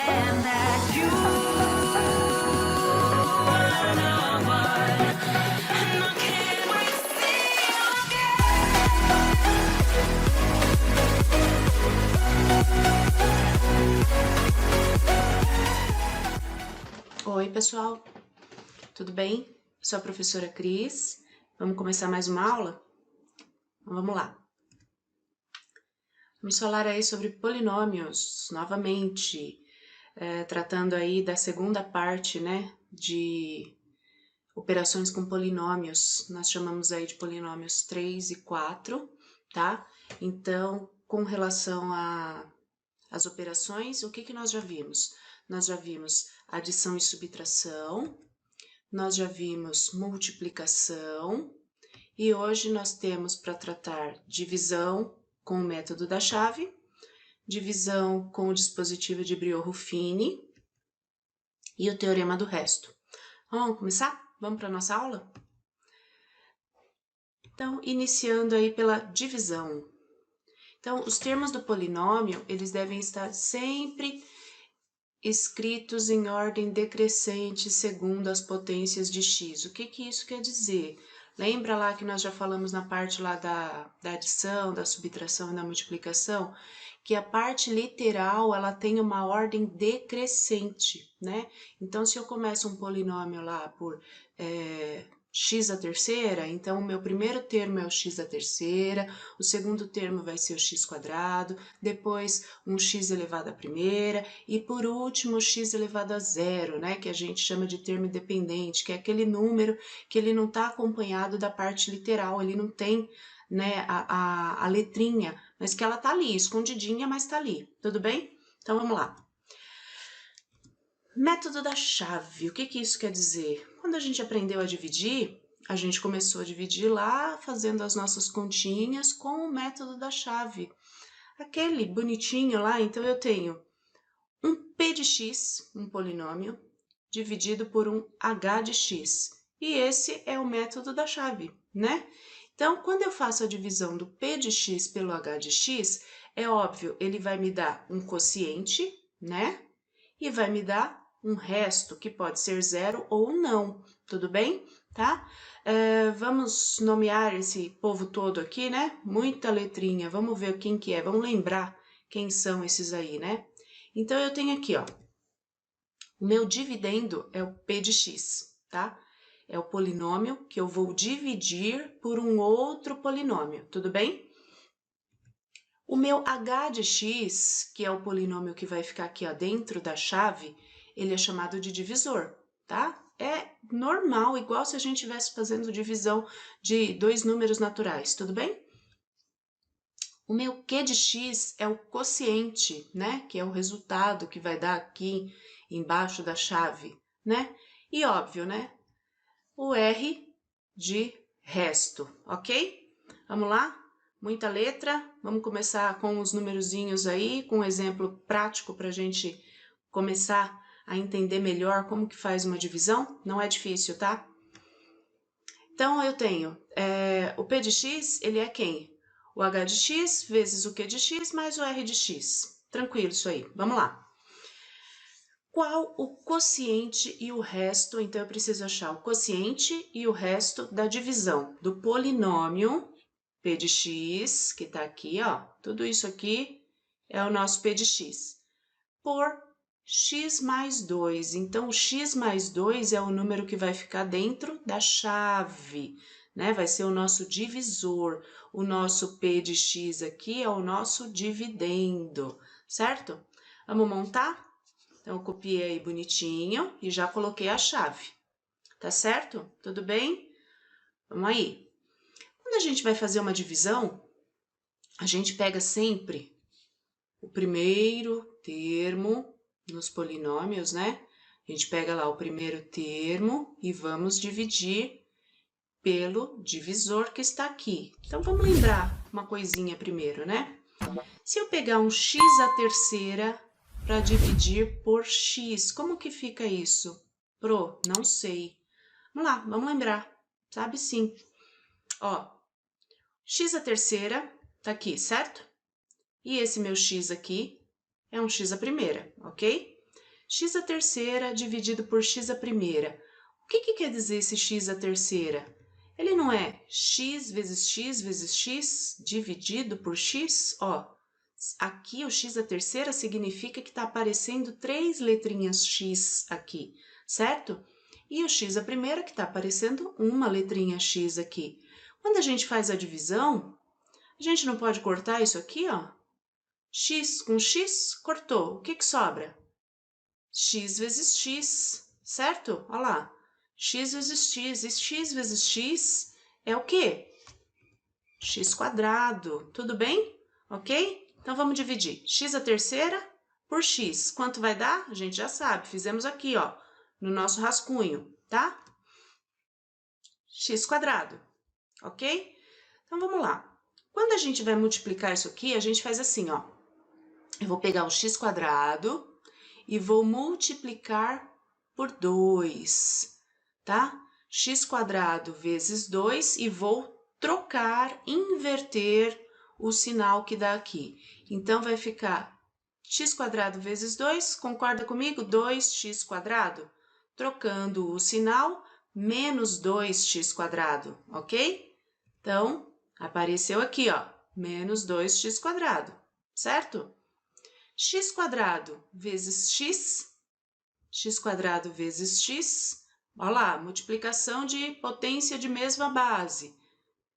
understand that you are not one, and I can't wait to see you again. Oi, pessoal, tudo bem? Sou a professora Cris. Vamos começar mais uma aula? Então, vamos lá. Vamos falar aí sobre polinômios, novamente, tratando aí da segunda parte, né, de operações com polinômios. Nós chamamos aí de polinômios 3 e 4, tá? Então, com relação às operações, o que nós já vimos? Nós já vimos adição e subtração, nós já vimos multiplicação, e hoje nós temos para tratar divisão com o método da chave, divisão com o dispositivo de Brio-Ruffini e o teorema do resto. Vamos começar? Vamos para a nossa aula? Então, iniciando aí pela divisão. Então, os termos do polinômio, eles devem estar sempre escritos em ordem decrescente segundo as potências de x. O que isso quer dizer? Lembra lá que nós já falamos na parte lá da adição, da subtração e da multiplicação, que a parte literal, ela tem uma ordem decrescente, né? Então, se eu começo um polinômio lá por x à terceira, então o meu primeiro termo é o x à terceira, o segundo termo vai ser o x quadrado, depois um x elevado à primeira e por último o x elevado a zero, né, que a gente chama de termo independente, que é aquele número que ele não está acompanhado da parte literal, ele não tem, né, a letrinha, mas que ela tá ali, escondidinha, mas tá ali, tudo bem? Então vamos lá. Método da chave, o que isso quer dizer? Quando a gente aprendeu a dividir, a gente começou a dividir lá, fazendo as nossas continhas com o método da chave. Aquele bonitinho lá, então eu tenho um p de x, um polinômio, dividido por um h de x. E esse é o método da chave, né? Então, quando eu faço a divisão do p de x pelo h de x, é óbvio, ele vai me dar um quociente, né? E vai me dar um resto, que pode ser zero ou não, tudo bem? Tá? Vamos nomear esse povo todo aqui, né? Muita letrinha, vamos ver quem que é, vamos lembrar quem são esses aí, né? Então, eu tenho aqui, ó, o meu dividendo é o p de x, tá? É o polinômio que eu vou dividir por um outro polinômio, tudo bem? O meu h de x, que é o polinômio que vai ficar aqui ó, dentro da chave, ele é chamado de divisor, tá? É normal, igual se a gente estivesse fazendo divisão de dois números naturais, tudo bem? O meu q de x é o quociente, né? Que é o resultado que vai dar aqui embaixo da chave, né? E óbvio, né? O r de resto, ok? Vamos lá? Muita letra, vamos começar com os numerozinhos aí, com um exemplo prático para a gente começar a entender melhor como que faz uma divisão, não é difícil, tá? Então, eu tenho o p de x, ele é quem? O h de x vezes o q de x mais o r de x. Tranquilo isso aí, vamos lá. Qual o quociente e o resto? Então, eu preciso achar o quociente e o resto da divisão do polinômio p de x, que tá aqui, ó, tudo isso aqui é o nosso p de x, por x mais 2. Então, o x mais 2 é o número que vai ficar dentro da chave, né? Vai ser o nosso divisor. O nosso p de x aqui é o nosso dividendo, certo? Vamos montar? Então, eu copiei aí bonitinho e já coloquei a chave. Tá certo? Tudo bem? Vamos aí. Quando a gente vai fazer uma divisão, a gente pega sempre o primeiro termo nos polinômios, né? A gente pega lá o primeiro termo e vamos dividir pelo divisor que está aqui. Então, vamos lembrar uma coisinha primeiro, né? Se eu pegar um x à terceira para dividir por x, como que fica isso? Não sei. Vamos lá, vamos lembrar. Sabe sim. Ó, x à terceira tá aqui, certo? E esse meu x aqui é um x à primeira, ok? x à terceira dividido por x à primeira. O que quer dizer esse x à terceira? Ele não é x vezes x dividido por x? Ó, aqui o x à terceira significa que está aparecendo 3 letrinhas x aqui, certo? E o x à primeira que está aparecendo uma letrinha x aqui. Quando a gente faz a divisão, a gente não pode cortar isso aqui, ó? X com x, cortou. O que sobra? X vezes x, certo? Olha lá. X vezes x. E x vezes x é o quê? X quadrado. Tudo bem? Ok? Então, vamos dividir. X à terceira por x. Quanto vai dar? A gente já sabe. Fizemos aqui, ó, no nosso rascunho, tá? X quadrado. Ok? Então, vamos lá. Quando a gente vai multiplicar isso aqui, a gente faz assim, ó. Eu vou pegar o x quadrado e vou multiplicar por 2, tá? X quadrado vezes 2 e vou trocar, inverter o sinal que dá aqui. Então, vai ficar x quadrado vezes 2, concorda comigo? 2x quadrado. Trocando o sinal, menos 2x quadrado, ok? Então, apareceu aqui, ó, menos 2x quadrado, certo? X quadrado vezes x quadrado vezes x, olha lá, multiplicação de potência de mesma base.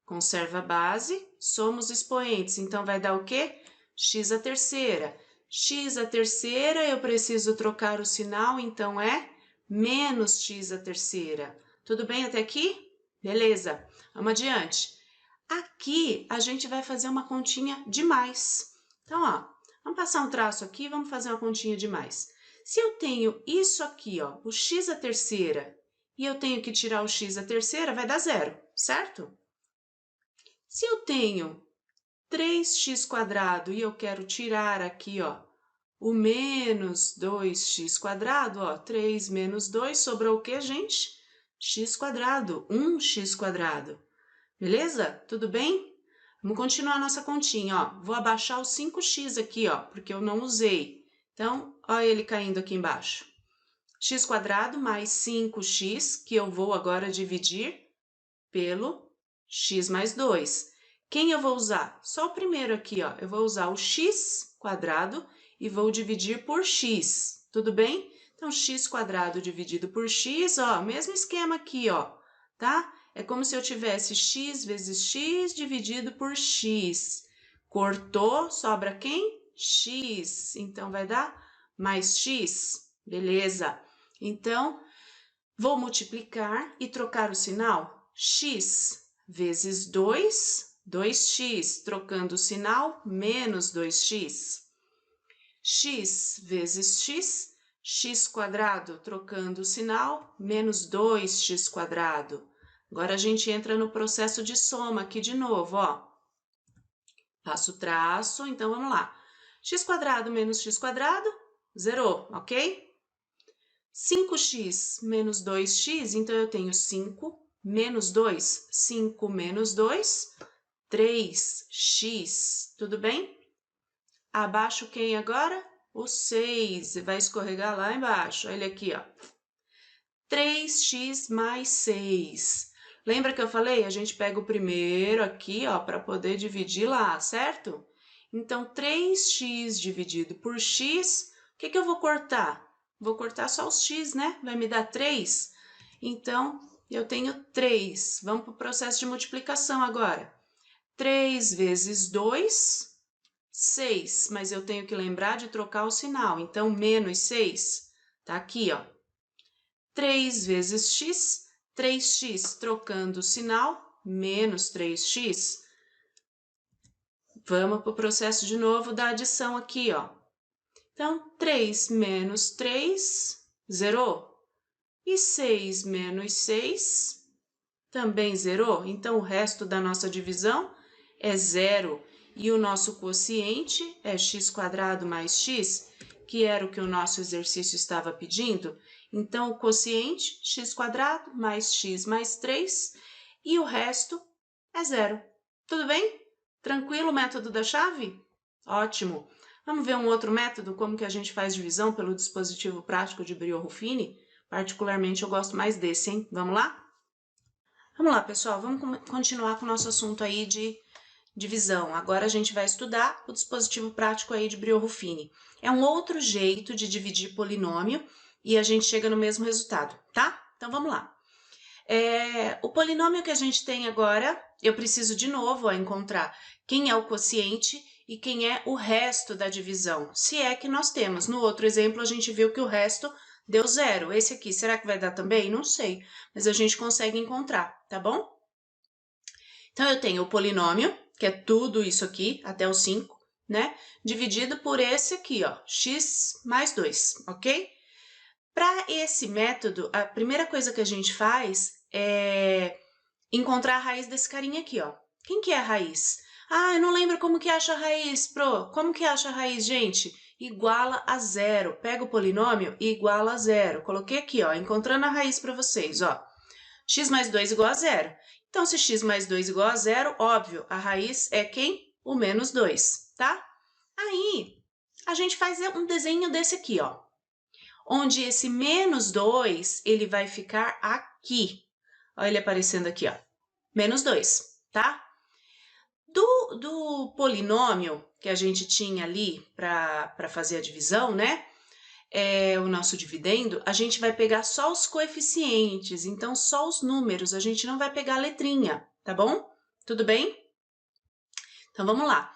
Conserva a base, somos expoentes, então vai dar o quê? X à terceira. X à terceira, eu preciso trocar o sinal, então é menos x à terceira. Tudo bem até aqui? Beleza, vamos adiante. Aqui, a gente vai fazer uma continha de mais. Então, ó, vamos passar um traço aqui, vamos fazer uma continha de mais. Se eu tenho isso aqui, ó, o x à terceira, e eu tenho que tirar o x à terceira, vai dar zero, certo? Se eu tenho 3x quadrado e eu quero tirar aqui, ó, o menos 2x quadrado, ó, 3 menos 2, sobrou o quê, gente? X quadrado, 1x quadrado. Beleza? Tudo bem? Vamos continuar nossa continha, ó. Vou abaixar o 5x aqui, ó, porque eu não usei. Então, ó ele caindo aqui embaixo. X quadrado mais 5x, que eu vou agora dividir pelo x mais 2. Quem eu vou usar? Só o primeiro aqui, ó. Eu vou usar o x quadrado e vou dividir por x. Tudo bem? Então, x quadrado dividido por x, ó, mesmo esquema aqui, ó, tá? É como se eu tivesse x vezes x dividido por x. Cortou, sobra quem? X. Então, vai dar mais x. Beleza. Então, vou multiplicar e trocar o sinal. X vezes 2, 2x. Trocando o sinal, menos 2x. X vezes x, x quadrado. Trocando o sinal, menos 2x quadrado. Agora, a gente entra no processo de soma aqui de novo, ó. Passo o traço, então vamos lá. X quadrado menos x quadrado, zerou, ok? 5x menos 2x, então eu tenho 5 menos 2. 5 menos 2, 3x, tudo bem? Abaixo quem agora? O 6, vai escorregar lá embaixo, olha aqui, ó. 3x mais 6. Lembra que eu falei? A gente pega o primeiro aqui, ó, para poder dividir lá, certo? Então, 3x dividido por x, o que eu vou cortar? Vou cortar só os x, né? Vai me dar 3. Então, eu tenho 3. Vamos para o processo de multiplicação agora. 3 vezes 2, 6. Mas eu tenho que lembrar de trocar o sinal. Então, menos 6. Tá aqui, ó. 3 vezes x, 3x, trocando o sinal, menos 3x. Vamos para o processo de novo da adição aqui, ó. Então, 3 menos 3, zerou. E 6 menos 6, também zerou. Então, o resto da nossa divisão é zero. E o nosso quociente é x quadrado mais x, que era o que o nosso exercício estava pedindo. Então, o quociente, x quadrado mais x mais 3, e o resto é zero. Tudo bem? Tranquilo o método da chave? Ótimo! Vamos ver um outro método, como que a gente faz divisão pelo dispositivo prático de Brio-Ruffini? Particularmente, eu gosto mais desse, hein? Vamos lá? Vamos lá, pessoal, vamos continuar com o nosso assunto aí de divisão. Agora a gente vai estudar o dispositivo prático aí de Brio-Ruffini. É um outro jeito de dividir polinômio e a gente chega no mesmo resultado, tá? Então vamos lá. O polinômio que a gente tem agora, eu preciso de novo encontrar quem é o quociente e quem é o resto da divisão, se é que nós temos. No outro exemplo, a gente viu que o resto deu 0. Esse aqui, será que vai dar também? Não sei, mas a gente consegue encontrar, tá bom? Então, eu tenho o polinômio, que é tudo isso aqui, até o 5, né? Dividido por esse aqui, ó, x mais 2, ok? Para esse método, a primeira coisa que a gente faz é encontrar a raiz desse carinha aqui, ó. Quem que é a raiz? Ah, eu não lembro como que acha a raiz, Pro. Como que acha a raiz, gente? Iguala a 0. Pega o polinômio e iguala a 0. Coloquei aqui, ó, encontrando a raiz para vocês, ó. X mais 2 igual a 0. Então, se x mais 2 igual a 0, óbvio, a raiz é quem? O menos 2, tá? Aí, a gente faz um desenho desse aqui, ó. Onde esse menos 2, ele vai ficar aqui. Olha ele aparecendo aqui, ó. Menos 2, tá? Do polinômio que a gente tinha ali para fazer a divisão, né? O nosso dividendo, a gente vai pegar só os coeficientes, então só os números, a gente não vai pegar a letrinha, tá bom? Tudo bem? Então, vamos lá.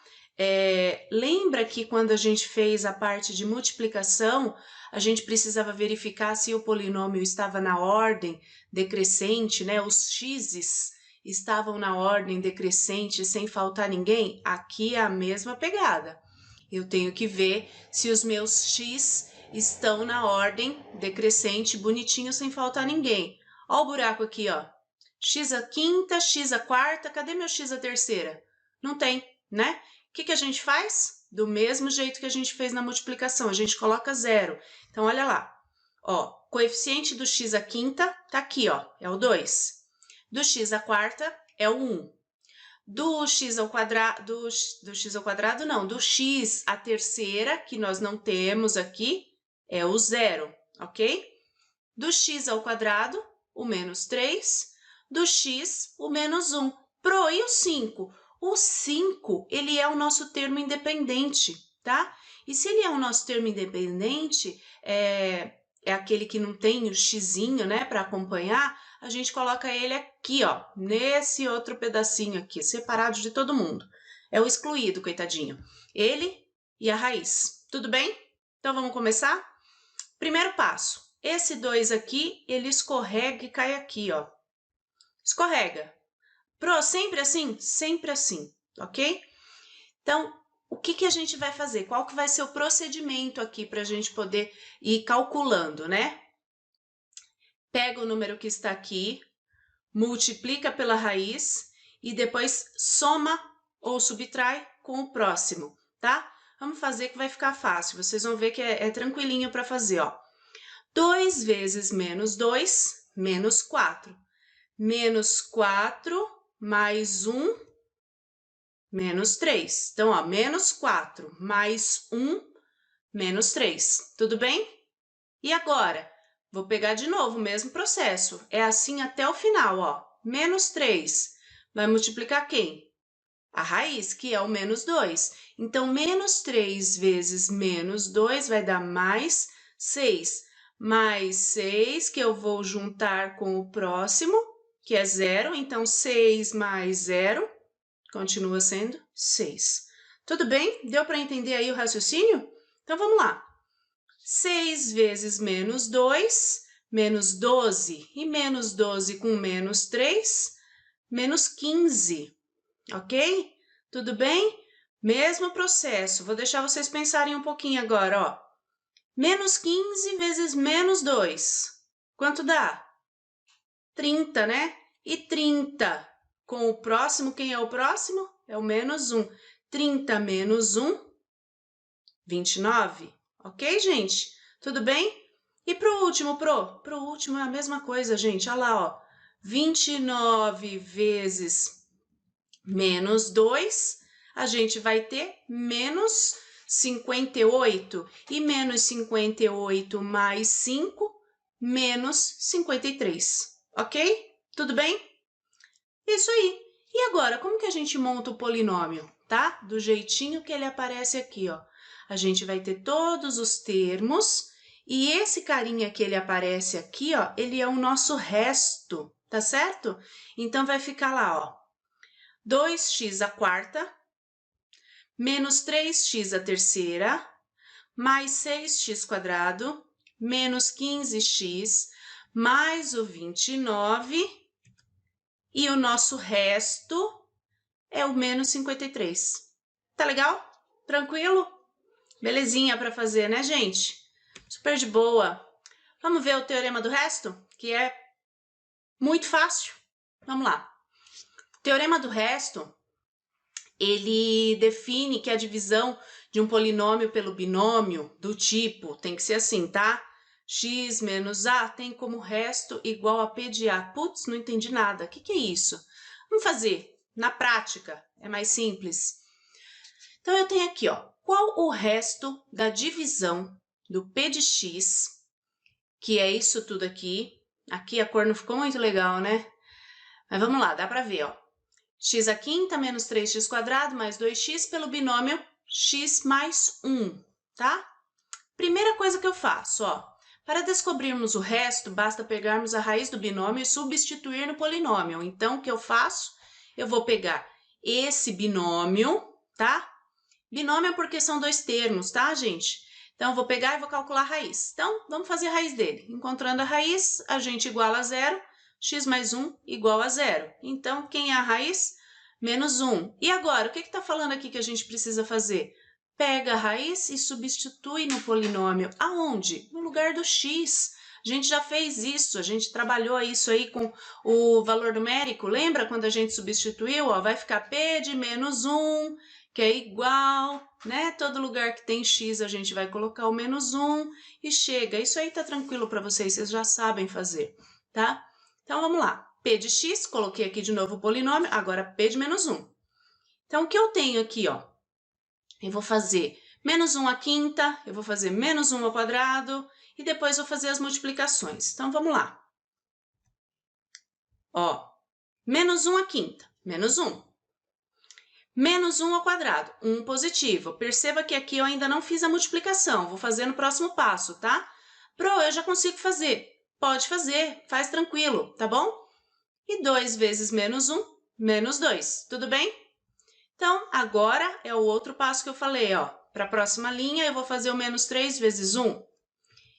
Lembra que quando a gente fez a parte de multiplicação, a gente precisava verificar se o polinômio estava na ordem decrescente, né? Os x's estavam na ordem decrescente sem faltar ninguém? Aqui é a mesma pegada. Eu tenho que ver se os meus x estão na ordem decrescente, bonitinho, sem faltar ninguém. Ó o buraco aqui, ó. X a quinta, x a quarta, cadê meu x a terceira? Não tem, né? O que a gente faz? Do mesmo jeito que a gente fez na multiplicação, a gente coloca 0. Então, olha lá. Ó, coeficiente do x a quinta tá aqui, ó, é o 2. Do x a quarta é o 1. Do x ao quadrado, do x ao quadrado não, do x a terceira, que nós não temos aqui, é o 0, ok? Do x ao quadrado, o menos 3. Do x, o menos 1. Pro, e o 5? O 5, ele é o nosso termo independente, tá? E se ele é o nosso termo independente, é aquele que não tem o xizinho, né, para acompanhar, a gente coloca ele aqui, ó, nesse outro pedacinho aqui, separado de todo mundo. É o excluído, coitadinho. Ele e a raiz. Tudo bem? Então, vamos começar? Primeiro passo. Esse 2 aqui, ele escorrega e cai aqui, ó. Escorrega. Pro, sempre assim? Sempre assim, ok? Então, o que a gente vai fazer? Qual que vai ser o procedimento aqui para a gente poder ir calculando, né? Pega o número que está aqui, multiplica pela raiz e depois soma ou subtrai com o próximo, tá? Vamos fazer que vai ficar fácil. Vocês vão ver que é tranquilinho para fazer, ó. 2 vezes menos 2, menos 4. Menos 4 mais 1, menos 3. Então, ó, menos 4 mais 1, menos 3. Tudo bem? E agora? Vou pegar de novo o mesmo processo. É assim até o final, ó. Menos 3 vai multiplicar quem? A raiz, que é o menos 2. Então, menos 3 vezes menos 2 vai dar mais 6. Mais 6, que eu vou juntar com o próximo, que é 0. Então, 6 mais 0 continua sendo 6. Tudo bem? Deu para entender aí o raciocínio? Então, vamos lá. 6 vezes menos 2, menos 12. E menos 12 com menos 3, menos 15. Ok? Tudo bem? Mesmo processo. Vou deixar vocês pensarem um pouquinho agora, ó. Menos 15 vezes menos 2. Quanto dá? 30, né? E 30 com o próximo, quem é o próximo? É o menos 1. 30 menos 1, 29. Ok, gente? Tudo bem? E pro último, Pro último é a mesma coisa, gente. Olha lá, ó. 29 vezes menos 2, a gente vai ter menos 58 e menos 58 mais 5, menos 53, ok? Tudo bem? Isso aí. E agora, como que a gente monta o polinômio, tá? Do jeitinho que ele aparece aqui, ó. A gente vai ter todos os termos e esse carinha que ele aparece aqui, ó, ele é o nosso resto, tá certo? Então, vai ficar lá, ó, 2x à quarta, menos 3x à terceira, mais 6x quadrado, menos 15x, mais o 29, e o nosso resto é o menos 53. Tá legal? Tranquilo? Belezinha para fazer, né, gente? Super de boa. Vamos ver o teorema do resto, que é muito fácil. Vamos lá. O teorema do resto, ele define que a divisão de um polinômio pelo binômio do tipo, tem que ser assim, tá? X menos A tem como resto igual a P de A. Putz, não entendi nada. O que é isso? Vamos fazer na prática, é mais simples. Então, eu tenho aqui, ó, qual o resto da divisão do P de X, que é isso tudo aqui. Aqui a cor não ficou muito legal, né? Mas vamos lá, dá para ver, ó. X à quinta menos 3x quadrado mais 2x pelo binômio x mais 1, tá? Primeira coisa que eu faço, ó. Para descobrirmos o resto, basta pegarmos a raiz do binômio e substituir no polinômio. Então, o que eu faço? Eu vou pegar esse binômio, tá? Binômio é porque são dois termos, tá, gente? Então, eu vou pegar e vou calcular a raiz. Então, vamos fazer a raiz dele. Encontrando a raiz, a gente iguala a zero, x mais 1 igual a zero. Então, quem é a raiz? Menos 1. E agora, o que está falando aqui que a gente precisa fazer? Pega a raiz e substitui no polinômio. Aonde? No lugar do x. A gente já fez isso, a gente trabalhou isso aí com o valor numérico. Lembra quando a gente substituiu? Ó, vai ficar P de menos 1, que é igual, né? Todo lugar que tem x a gente vai colocar o menos 1 e chega. Isso aí tá tranquilo para vocês, vocês já sabem fazer, tá? Então, vamos lá. P de x, coloquei aqui de novo o polinômio, agora P de menos 1. Então, o que eu tenho aqui, ó? Eu vou fazer menos 1 à quinta, eu vou fazer menos 1 ao quadrado e depois vou fazer as multiplicações. Então, vamos lá. Ó, menos 1 à quinta, menos 1. Menos 1 ao quadrado, 1 positivo. Perceba que aqui eu ainda não fiz a multiplicação, vou fazer no próximo passo, tá? Pro, eu já consigo fazer. Pode fazer, faz tranquilo, tá bom? E 2 vezes menos 1, menos 2, tudo bem? Então, agora é o outro passo que eu falei, ó. Para a próxima linha, eu vou fazer o menos 3 vezes 1.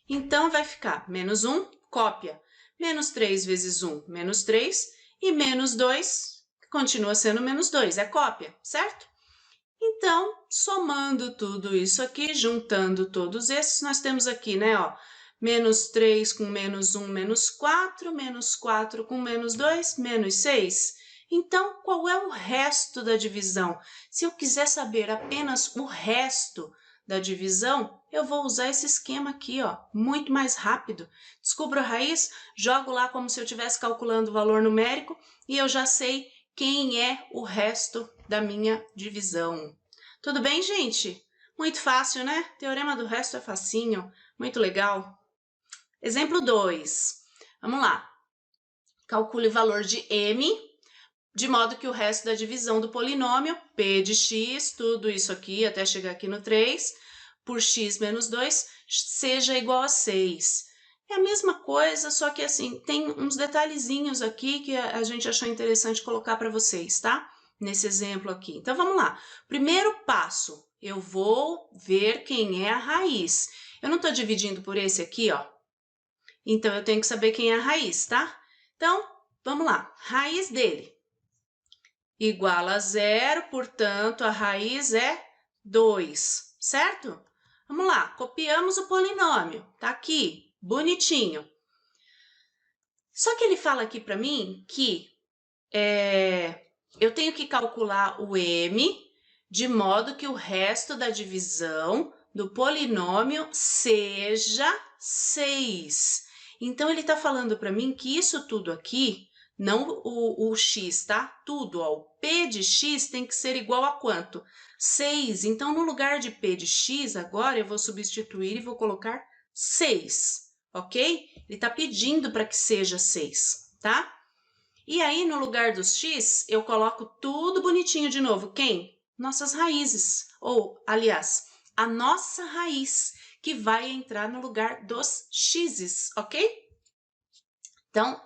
Então, vai ficar menos 1, cópia. Menos 3 vezes 1, menos 3. E menos 2, continua sendo menos 2, é cópia, certo? Então, somando tudo isso aqui, juntando todos esses, nós temos aqui, né, ó. Menos 3 com menos 1, menos 4. Menos 4 com menos 2, menos 6. Então, qual é o resto da divisão? Se eu quiser saber apenas o resto da divisão, eu vou usar esse esquema aqui, ó, muito mais rápido. Descubro a raiz, jogo lá como se eu estivesse calculando o valor numérico e eu já sei quem é o resto da minha divisão. Tudo bem, gente? Muito fácil, né? Teorema do resto é facinho, muito legal. Exemplo 2. Vamos lá. Calcule o valor de m, de modo que o resto da divisão do polinômio, P de x, tudo isso aqui, até chegar aqui no 3, por x menos 2, seja igual a 6. É a mesma coisa, só que assim, tem uns detalhezinhos aqui que a gente achou interessante colocar para vocês, tá? Nesse exemplo aqui. Então, vamos lá. Primeiro passo, eu vou ver quem é a raiz. Eu não estou dividindo por esse aqui, ó. Então, eu tenho que saber quem é a raiz, tá? Então, vamos lá. Raiz dele igual a 0, portanto, a raiz é 2, certo? Vamos lá, copiamos o polinômio, tá aqui, bonitinho. Só que ele fala aqui para mim que eu tenho que calcular o m de modo que o resto da divisão do polinômio seja 6. Então, ele está falando para mim que isso tudo aqui Não o x, tá? Tudo, ó. O p de x tem que ser igual a quanto? 6. Então, no lugar de p de x, agora eu vou substituir e vou colocar 6, ok? Ele está pedindo para que seja 6, tá? E aí, no lugar dos x, eu coloco tudo bonitinho de novo. Quem? Nossas raízes. Ou, aliás, a nossa raiz, que vai entrar no lugar dos x's, ok? Então,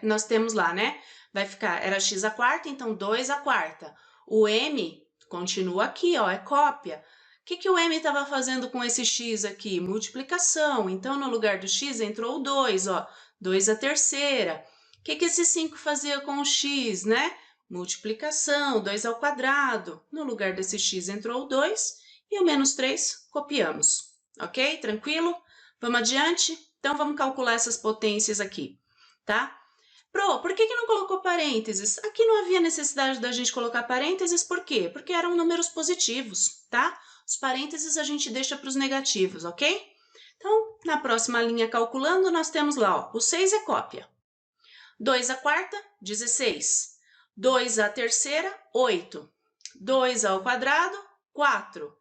nós temos lá, né? Vai ficar, era x à quarta, então 2 à quarta. O m continua aqui, ó, é cópia. O que o m estava fazendo com esse x aqui? Multiplicação. Então, no lugar do x entrou o 2, ó. 2 à terceira. O que esse 5 fazia com o x, né? Multiplicação, 2 ao quadrado. No lugar desse x entrou o 2 e o menos 3 copiamos. Ok? Tranquilo? Vamos adiante? Então, vamos calcular essas potências aqui, tá? Pro, por que não colocou parênteses? Aqui não havia necessidade da gente colocar parênteses, por quê? Porque eram números positivos, tá? Os parênteses a gente deixa para os negativos, ok? Então, na próxima linha calculando, nós temos lá, ó, o 6 é cópia. 2 à quarta, 16. 2 à terceira, 8. 2 ao quadrado, 4.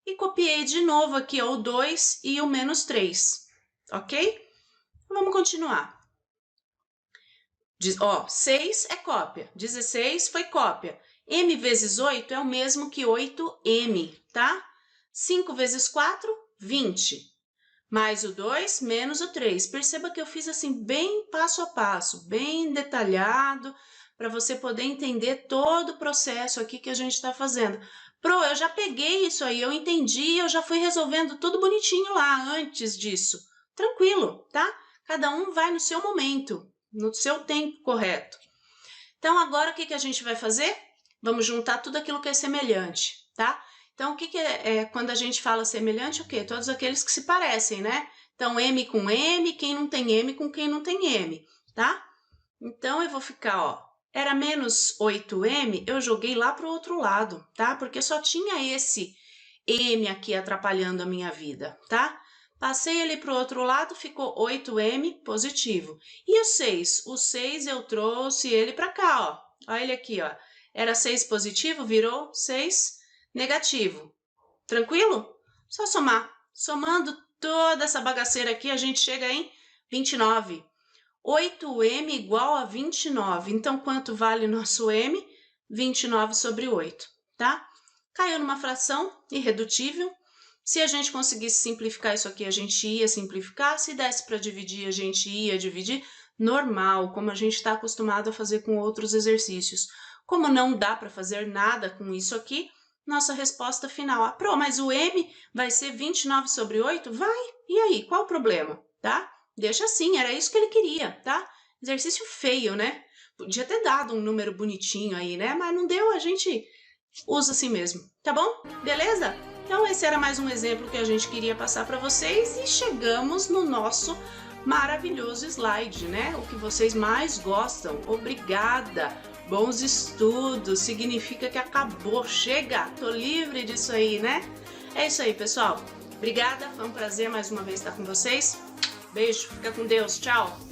E copiei de novo aqui ó, o 2 e o menos 3, ok? Vamos continuar. Ó, 6 é cópia, 16 foi cópia. M vezes 8 é o mesmo que 8M, tá? 5 vezes 4, 20. Mais o 2 menos o 3. Perceba que eu fiz assim bem passo a passo, bem detalhado, para você poder entender todo o processo aqui que a gente está fazendo. Pro, eu já peguei isso aí, eu entendi, eu já fui resolvendo tudo bonitinho lá antes disso. Tranquilo, tá? Cada um vai no seu momento, no seu tempo correto. Então, agora o que a gente vai fazer? Vamos juntar tudo aquilo que é semelhante, tá? Então, o que é quando a gente fala semelhante, o quê? Todos aqueles que se parecem, né? Então, M com M, quem não tem M com quem não tem M, tá? Então, eu vou ficar, ó, era menos 8M, eu joguei lá para o outro lado, tá? Porque só tinha esse M aqui atrapalhando a minha vida, tá? Passei ele para o outro lado, ficou 8M positivo. E o 6? O 6 eu trouxe ele para cá, ó. Olha ele aqui, ó. Era 6 positivo, virou 6 negativo. Tranquilo? Só somar. Somando toda essa bagaceira aqui, a gente chega em 29. 8M igual a 29. Então, quanto vale nosso M? 29 sobre 8, tá? Caiu numa fração irredutível. Se a gente conseguisse simplificar isso aqui, a gente ia simplificar. Se desse para dividir, a gente ia dividir. Normal, como a gente está acostumado a fazer com outros exercícios. Como não dá para fazer nada com isso aqui, nossa resposta final, ah, Pro, mas o M vai ser 29 sobre 8? Vai! E aí, qual o problema, tá? Deixa assim, era isso que ele queria, tá? Exercício feio, né? Podia ter dado um número bonitinho aí, né? Mas não deu, a gente usa assim mesmo, tá bom? Beleza? Então, esse era mais um exemplo que a gente queria passar para vocês e chegamos no nosso maravilhoso slide, né? O que vocês mais gostam. Obrigada! Bons estudos, significa que acabou, chega, tô livre disso aí, né? É isso aí, pessoal. Obrigada, foi um prazer mais uma vez estar com vocês. Beijo, fica com Deus, tchau!